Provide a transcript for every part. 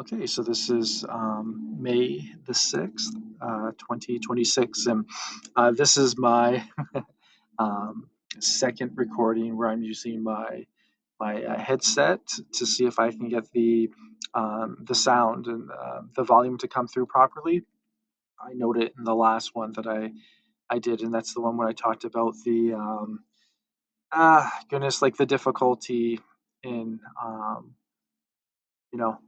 Okay, so this is May the 6th, 2026, and this is my um, second recording where I'm using my headset to see if I can get the sound and the volume to come through properly. I noted in the last one that I did, and that's the one where I talked about the goodness, like the difficulty in you know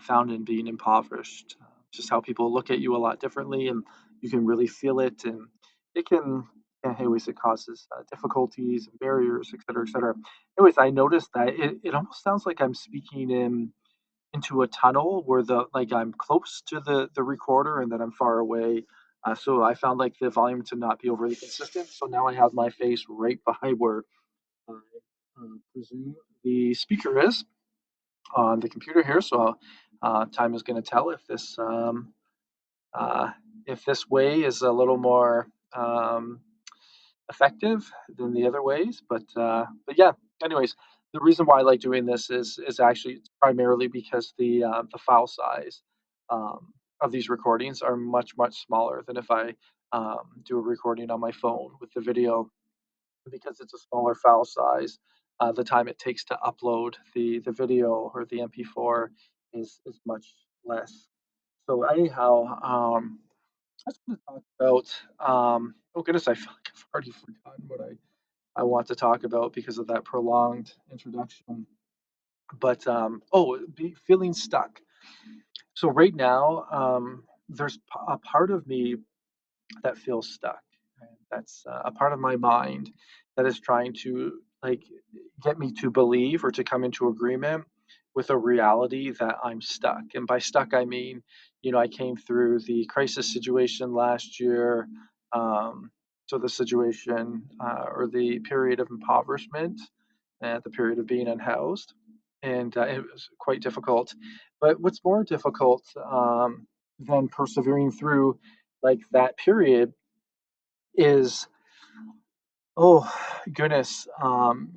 found in being impoverished. Just how people look at you a lot differently, and you can really feel it, and it can. And anyways, it causes difficulties and barriers, et cetera, et cetera. Anyways, I noticed that it almost sounds like I'm speaking into a tunnel where I'm close to the recorder and then I'm far away. So I found like the volume to not be overly consistent. So now I have my face right by where I presume the speaker is on the computer here. So time is going to tell uh, if this way is a little more effective than the other ways. But yeah. Anyways, the reason why I like doing this is actually primarily because the file size of these recordings are much smaller than if I do a recording on my phone with the video because it's a smaller file size. The time it takes to upload the video or the MP4 is much less. So anyhow, I just want to talk about. Oh goodness, I feel like I've already forgotten what I want to talk about because of that prolonged introduction. But feeling stuck. So right now, there's a part of me that feels stuck. And that's a part of my mind that is trying to get me to believe or to come into agreement with a reality that I'm stuck. And by stuck, I mean, I came through the crisis situation last year. Um, so the situation or the period of impoverishment and the period of being unhoused. And it was quite difficult. But what's more difficult than persevering through like that period is, oh goodness,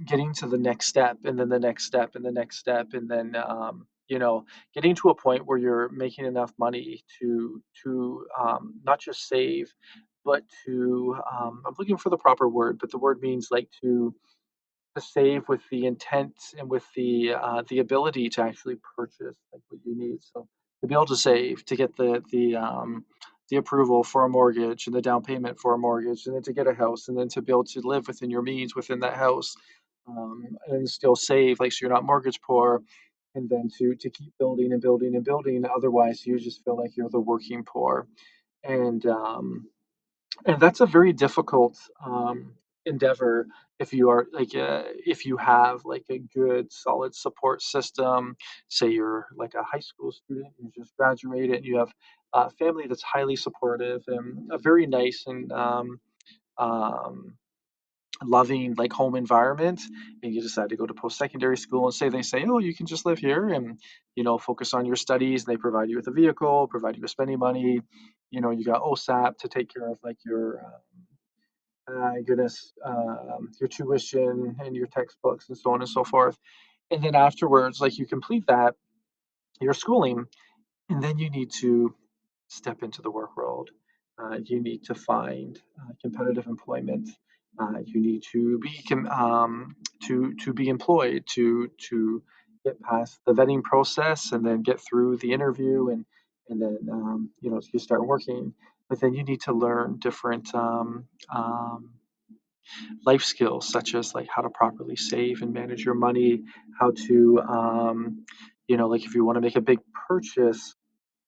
getting to the next step and then the next step and the next step and then getting to a point where you're making enough money to not just save, but to I'm looking for the proper word, but the word means like to save with the intent and with the ability to actually purchase like what you need. So to be able to save, to get the approval for a mortgage and the down payment for a mortgage, and then to get a house, and then to be able to live within your means within that house, and still save, like so you're not mortgage poor, and then to keep building and building and building. Otherwise, you just feel like you're the working poor, and that's a very difficult endeavor if you are if you have like a good solid support system. Say you're like a high school student who just graduated and you have a family that's highly supportive and a very nice and um, loving like home environment, and you decide to go to post-secondary school, and say they say, oh, you can just live here and focus on your studies, and they provide you with a vehicle, provide you with spending money. You got OSAP to take care of like your goodness, your tuition and your textbooks and so on and so forth. And then afterwards, like you complete that, your schooling, and then you need to step into the work world. You need to find competitive employment. You need to be to be employed to get past the vetting process and then get through the interview and then you start working. But then you need to learn different life skills such as like how to properly save and manage your money, how to like if you want to make a big purchase,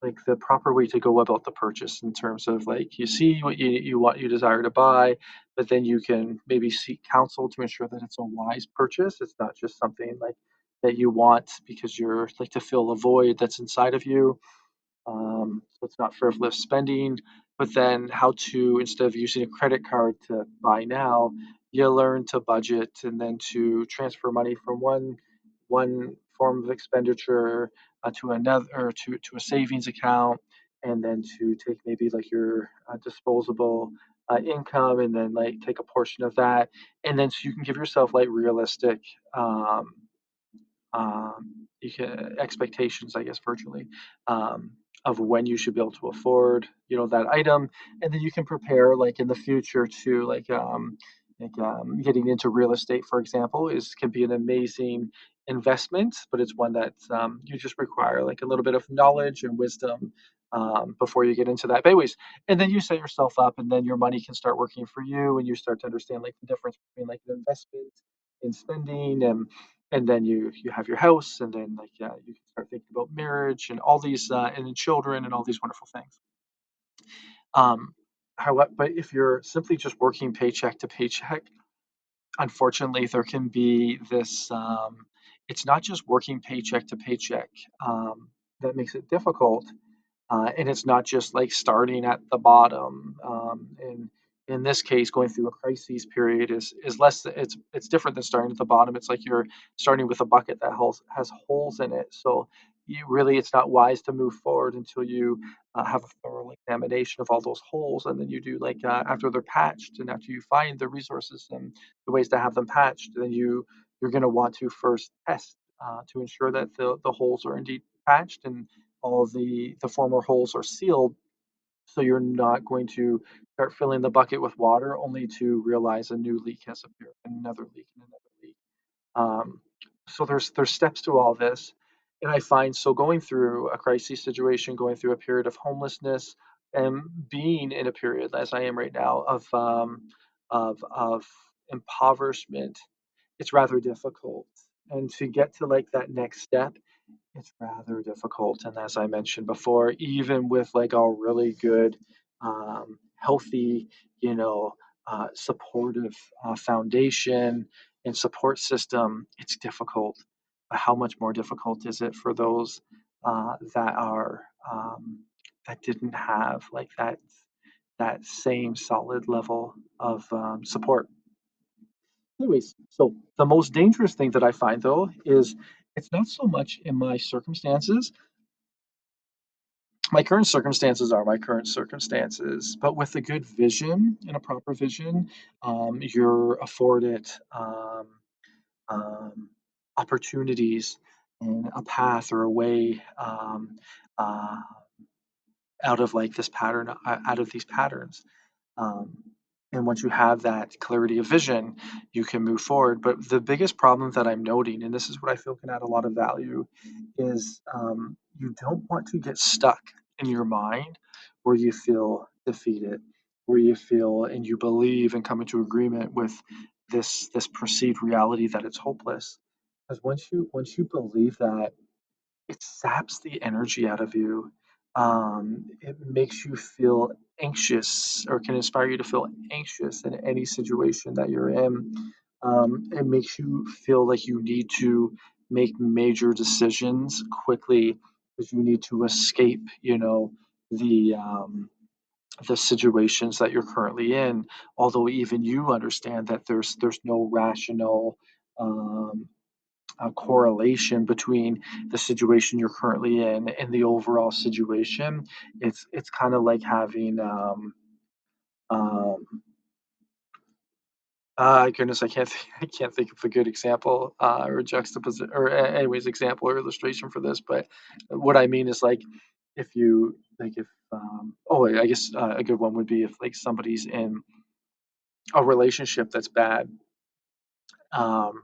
like the proper way to go about the purchase in terms of like you see what you desire to buy, but then you can maybe seek counsel to ensure that it's a wise purchase. It's not just something like that you want because you're like to fill a void that's inside of you. So it's not frivolous spending, but then how to, instead of using a credit card to buy now, you learn to budget and then to transfer money from one form of expenditure to another, or to a savings account, and then to take maybe like your disposable income and then like take a portion of that, and then so you can give yourself like realistic um, you can expectations, I guess, virtually, um, of when you should be able to afford, that item, and then you can prepare like in the future to getting into real estate, for example, is can be an amazing investment, but it's one that you just require like a little bit of knowledge and wisdom before you get into that. But anyways, and then you set yourself up, and then your money can start working for you, and you start to understand like the difference between like an investment in spending and then you have your house, and then like you can start thinking about marriage and all these and then children and all these wonderful things. Um, but if you're simply just working paycheck to paycheck, unfortunately, there can be this. It's not just working paycheck to paycheck that makes it difficult, and it's not just like starting at the bottom. And in this case, going through a crises period is less. It's different than starting at the bottom. It's like you're starting with a bucket that has holes in it. So you really, it's not wise to move forward until you have a thorough examination of all those holes, and then you do like after they're patched, and after you find the resources and the ways to have them patched, then you're going to want to first test to ensure that the holes are indeed patched and all the former holes are sealed, so you're not going to start filling the bucket with water only to realize a new leak has appeared, another leak, and another leak. Um, so there's steps to all this, and I find so going through a crisis situation, going through a period of homelessness, and being in a period as I am right now of impoverishment, it's rather difficult. And to get to like that next step, it's rather difficult, and as I mentioned before, even with like a really good, healthy, supportive foundation and support system, it's difficult. But how much more difficult is it for those that are that didn't have like that same solid level of support? Anyways, so the most dangerous thing that I find though is it's not so much in my circumstances. My current circumstances are my current circumstances, but with a good vision and a proper vision, you're afforded um, opportunities and a path or a way uh, out of like this pattern, out of these patterns. Um, and once you have that clarity of vision, you can move forward. But the biggest problem that I'm noting, and this is what I feel can add a lot of value, is you don't want to get stuck in your mind where you feel defeated, where you feel and you believe and come into agreement with this perceived reality that it's hopeless. Because once you believe that, it saps the energy out of you. It makes you feel anxious or can inspire you to feel anxious in any situation that you're in. It makes you feel like you need to make major decisions quickly because you need to escape, the the situations that you're currently in. Although even you understand that there's no rational um, a correlation between the situation you're currently in and the overall situation. It's kind of like having um, goodness, I can't think of a good example or juxtaposition or anyways example or illustration for this. But what I mean is like if you like if oh I guess a good one would be if like somebody's in a relationship that's bad, um,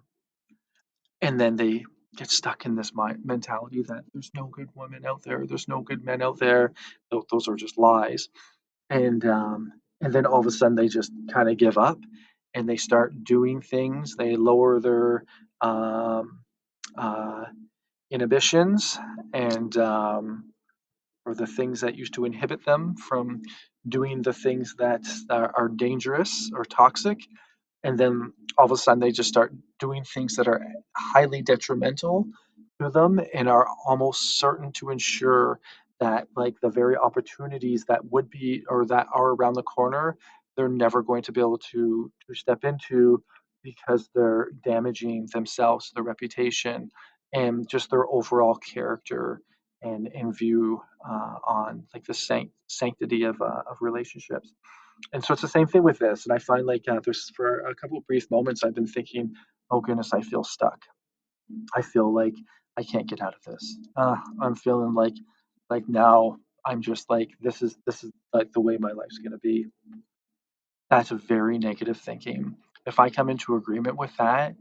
and then they get stuck in this mentality that there's no good women out there, there's no good men out there. Those are just lies. And then all of a sudden they just kind of give up and they start doing things. They lower their um, uh, inhibitions and or the things that used to inhibit them from doing the things that are dangerous or toxic, and then all of a sudden they just start doing things that are highly detrimental to them and are almost certain to ensure that like the very opportunities that would be or that are around the corner, they're never going to be able to step into because they're damaging themselves, their reputation, and just their overall character and view on like the sanctity of relationships. And so it's the same thing with this. And I find like there's for a couple of brief moments I've been thinking, oh goodness, I feel stuck. I feel like I can't get out of this. I'm feeling like now I'm just like this is like the way my life's gonna be. That's a very negative thinking. If I come into agreement with that,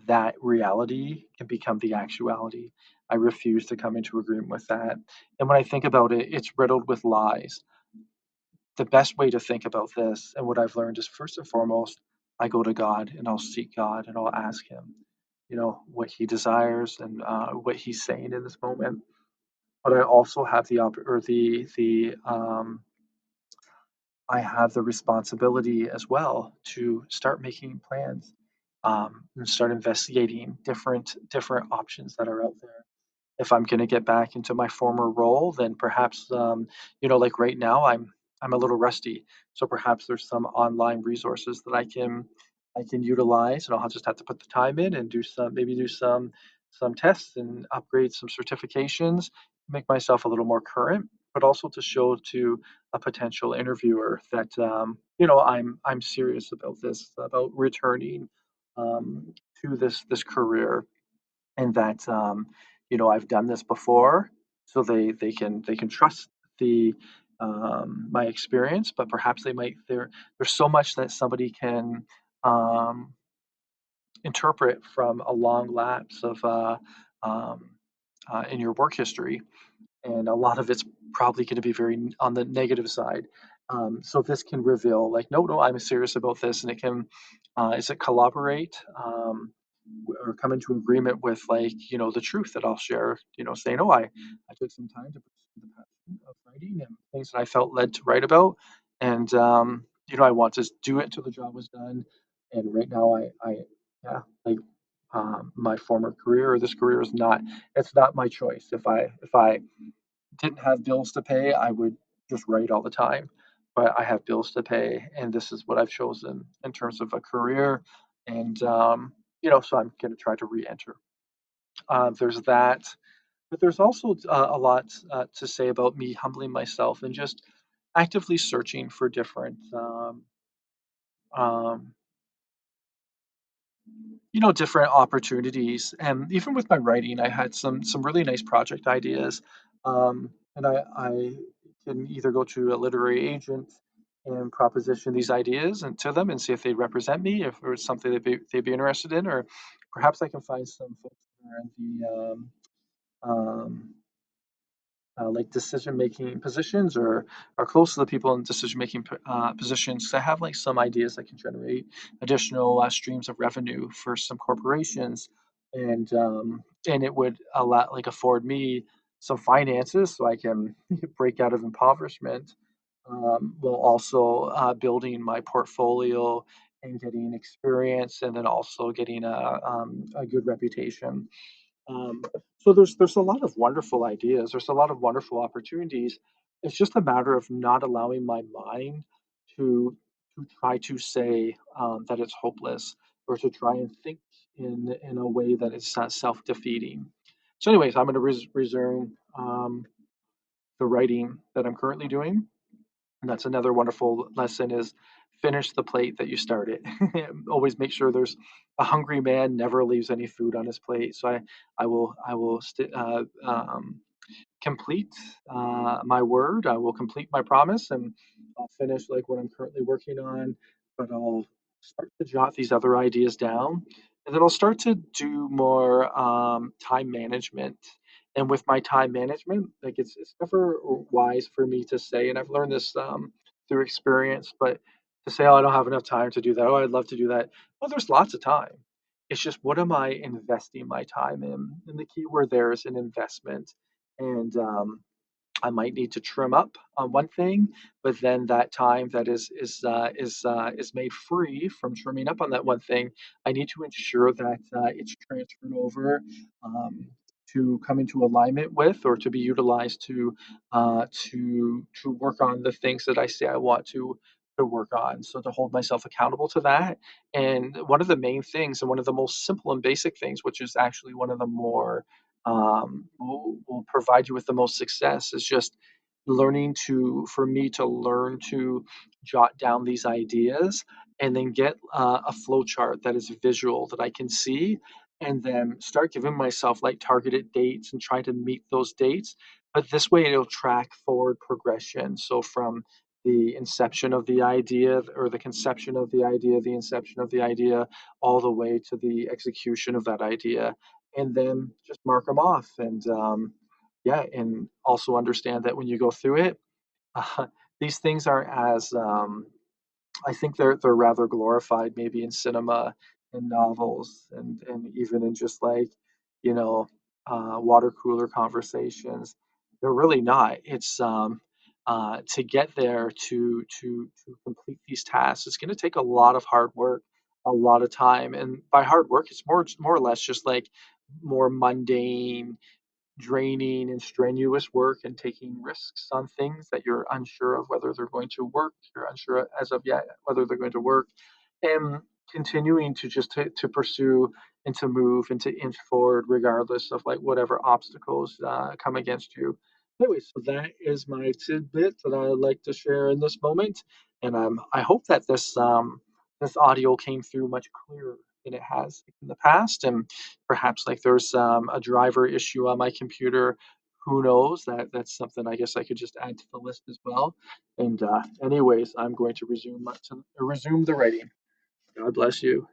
that reality can become the actuality. I refuse to come into agreement with that. And when I think about it, it's riddled with lies. The best way to think about this and what I've learned is first and foremost, I go to God and I'll seek God and I'll ask Him, what He desires and what He's saying in this moment. But I also have I have the responsibility as well to start making plans, and start investigating different options that are out there. If I'm gonna get back into my former role, then perhaps, like right now, I'm a little rusty, so perhaps there's some online resources that I can utilize, and I'll just have to put the time in and do some tests and upgrade some certifications, make myself a little more current, but also to show to a potential interviewer that, I'm serious about this, about returning, to this career and that I've done this before, so they can trust the my experience, but perhaps there's so much that somebody can um, interpret from a long lapse of um, in your work history, and a lot of it's probably going to be very on the negative side. So this can reveal, like, no, no, I'm serious about this, and it can, is it collaborate, or come into agreement with, like, the truth that I'll share, saying, oh, I took some time to pursue the passion of writing and things that I felt led to write about, and I want to do it until the job was done, and right now yeah, like, my former career or this career is not, it's not my choice. If I didn't have bills to pay, I would just write all the time. But I have bills to pay, and this is what I've chosen in terms of a career. And, so I'm going to try to re enter. There's that. But there's also a lot to say about me humbling myself and just actively searching for different um, different opportunities. And even with my writing, I had some really nice project ideas. And I can either go to a literary agent and proposition these ideas and to them and see if they represent me, if it's something they'd be interested in, or perhaps I can find some folks that are in like decision making positions or are close to the people in decision making positions to have like some ideas that can generate additional streams of revenue for some corporations, and it would allow, like, afford me some finances so I can break out of impoverishment, while also building my portfolio and getting experience, and then also getting a good reputation. um, so there's a lot of wonderful ideas. There's a lot of wonderful opportunities. It's just a matter of not allowing my mind to try to say that it's hopeless, or to try and think in a way that is self defeating. So, anyways, I'm going to resume the writing that I'm currently doing, and that's another wonderful lesson: is finish the plate that you started. Always make sure there's a hungry man never leaves any food on his plate. So I will complete my word. I will complete my promise, and I'll finish like what I'm currently working on. But I'll start to jot these other ideas down, and then I'll start to do more time management. And with my time management, like, it's never wise for me to say, and I've learned this through experience, but to say, "Oh, I don't have enough time to do that. Oh, I'd love to do that." Well, there's lots of time. It's just, what am I investing my time in? And the key word there is an investment. And I might need to trim up on one thing, but then that time that is made free from trimming up on that one thing, I need to ensure that it's transferred over, um, to come into alignment with, or to be utilized to work on the things that I say I want to work on. So to hold myself accountable to that, and one of the main things, and one of the most simple and basic things, which is actually one of the more will provide you with the most success, is just learning to for me to learn to jot down these ideas, and then get a flow chart that is visual, that I can see, and then start giving myself like targeted dates and trying to meet those dates. But this way it'll track forward progression. So from the inception of the idea or the conception of the inception of the idea, all the way to the execution of that idea. And then just mark them off. And yeah, and also understand that when you go through it, uh, these things aren't as I think they're rather glorified maybe in cinema and novels and even in just like, you know, water cooler conversations. They're really not. It's to get there to complete these tasks. It's going to take a lot of hard work, a lot of time, and by hard work, it's more or less just like more mundane draining and strenuous work and taking risks on things that you're unsure of whether they're going to work. You're unsure as of yet whether they're going to work, and continuing to just to pursue and to move and to inch forward regardless of like whatever obstacles come against you. Anyway, so that is my tidbit that I'd like to share in this moment, and I hope that this audio came through much clearer than it has in the past, and perhaps like there's a driver issue on my computer. Who knows? That's something I guess I could just add to the list as well. And anyways, I'm going to resume the writing. God bless you.